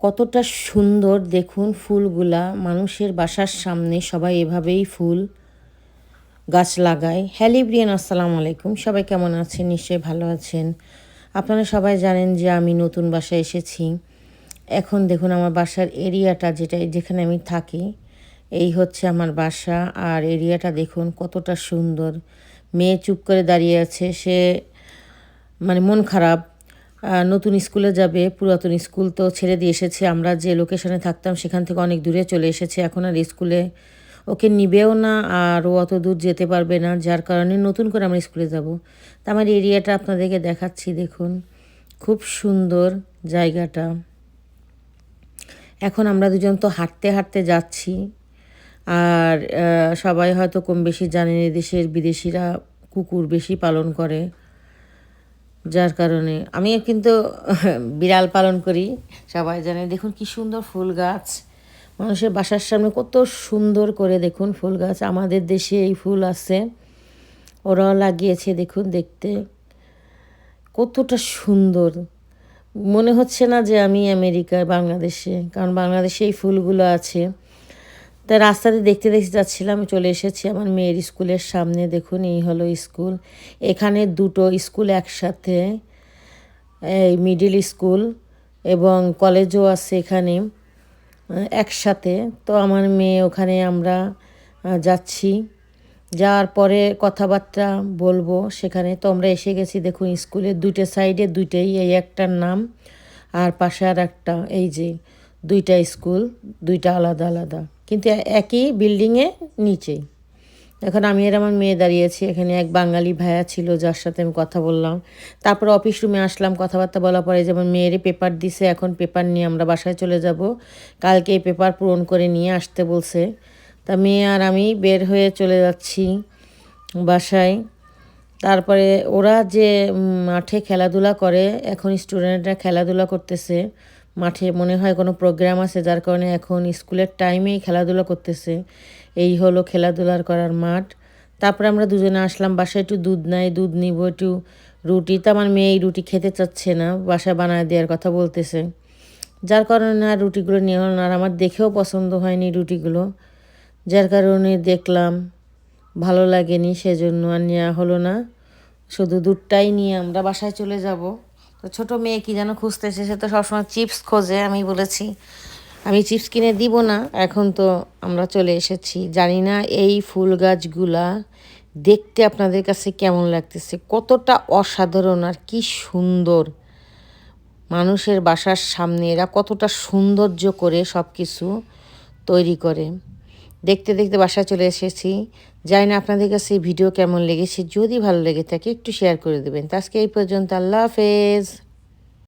কতটা সুন্দর দেখুন ফুলগুলা। মানুষের বাসার সামনে সবাই এভাবেই ফুল গাছ লাগায়। হ্যালো এভরিওয়ান, আসসালামু আলাইকুম। সবাই কেমন আছেন? নিশ্চয়ই ভালো আছেন। আপনারা সবাই জানেন যে আমি নতুন বাসায় এসেছি। এখন দেখুন আমার বাসার এরিয়াটা যেখানে আমি থাকি, এই হচ্ছে আমার বাসা। আর এরিয়াটা দেখুন কতটা সুন্দর। মেয়ে চুপ করে দাঁড়িয়ে আছে, সে মন খারাপ। নতুন স্কুলে যাবে, পুরাতন স্কুল তো ছেড়ে দিয়ে এসেছে। আমরা যে লোকেশনে থাকতাম সেখান থেকে অনেক দূরে চলে এসেছে। এখন আর স্কুলে ওকে নিবেও না, আর ও অত দূর যেতে পারবে না, যার কারণে নতুন করে আমরা স্কুলে যাব। তা আমার এরিয়াটা আপনাদেরকে দেখাচ্ছি, দেখুন খুব সুন্দর জায়গাটা। এখন আমরা দুজন তো হাঁটতে হাঁটতে যাচ্ছি। আর সবাই হয়তো কম বেশি জানেন এদেশের বিদেশিরা কুকুর বেশি পালন করে, যার কারণে আমিও কিন্তু বিড়াল পালন করি, সবাই জানে। দেখুন কি সুন্দর ফুল গাছ মানুষের বাসার সামনে, কত সুন্দর করে দেখুন ফুল গাছ। আমাদের দেশে এই ফুল আছে, ওরাও লাগিয়েছে। দেখুন দেখতে কতটা সুন্দর, মনে হচ্ছে না যে আমি আমেরিকার, বাংলাদেশে, কারণ বাংলাদেশে এই ফুলগুলো আছে। তাই রাস্তাতে দেখতে দেখতে যাচ্ছিলাম, চলে এসেছি আমার মেয়ের স্কুলের সামনে। দেখুন এই হলো স্কুল। এখানে দুটো স্কুল একসাথে, এই মিডিল স্কুল এবং কলেজও আছে এখানে একসাথে। তো আমার মেয়ে ওখানে, আমরা যাচ্ছি, যাওয়ার পরে কথাবার্তা বলবো সেখানে। তো আমরা এসে গেছি। দেখুন স্কুলের দুইটা সাইডে দুইটাই, এই একটার নাম আর পাশে আর একটা, এই যে দুইটা স্কুল, দুইটা আলাদা আলাদা কিন্তু একই বিল্ডিংয়ে নিচেই। এখন আমি আর আমার মেয়ে দাঁড়িয়েছি। এখানে এক বাঙালি ভাইয়া ছিল, যার সাথে আমি কথা বললাম। তারপর অফিস রুমে আসলাম, কথাবার্তা বলার পরে যেমন মেয়েরই পেপার দিছে, এখন পেপার নিয়ে আমরা বাসায় চলে যাব। কালকে এই পেপার পূরণ করে নিয়ে আসতে বলছে। তা মেয়ে আর আমি বের হয়ে চলে যাচ্ছি বাসায়। তারপরে ওরা যে মাঠে খেলাধুলা করে, এখন স্টুডেন্টরা খেলাধুলা করতেছে মাঠে, মনে হয় কোনো প্রোগ্রাম আছে, যার কারণে এখন স্কুলের টাইমেই খেলাধুলা করতেছে। এই হলো খেলাধুলার করার মাঠ। তারপরে আমরা দুজনে আসলাম বাসায়, একটু দুধ নাই, দুধ নিব, একটু রুটি। তো আমার মেয়ে এই রুটি খেতে চাচ্ছে না, বাসায় বানায় দেওয়ার কথা বলতেছে, যার কারণে আর রুটিগুলো নেওয়া হলো না। আর আমার দেখেও পছন্দ হয়নি রুটিগুলো, যার কারণে দেখলাম ভালো লাগেনি, সেজন্য আর নেওয়া হলো না। শুধু দুধটাই নিয়ে আমরা বাসায় চলে যাব। তো ছোটো মেয়ে কি যেন খুঁজতেছে, সে তো সবসময় চিপস খোঁজে। আমি বলেছি আমি চিপস কিনে দিব না। এখন তো আমরা চলে এসেছি। জানি না এই ফুল গাছগুলা দেখতে আপনাদের কাছে কেমন লাগতেছে, কতটা অসাধারণ আর কি সুন্দর। মানুষের বাসার সামনে এরা কতটা সৌন্দর্য করে সব কিছু তৈরি করে। দেখতে দেখতে বাসায় চলে এসেছি। জানি না আপনাদের কাছে এই ভিডিও কেমন লেগেছে, যদি ভালো লেগে থাকে একটু শেয়ার করে দেবেন। তো আজকে এই পর্যন্ত, আল্লাহ হাফেজ।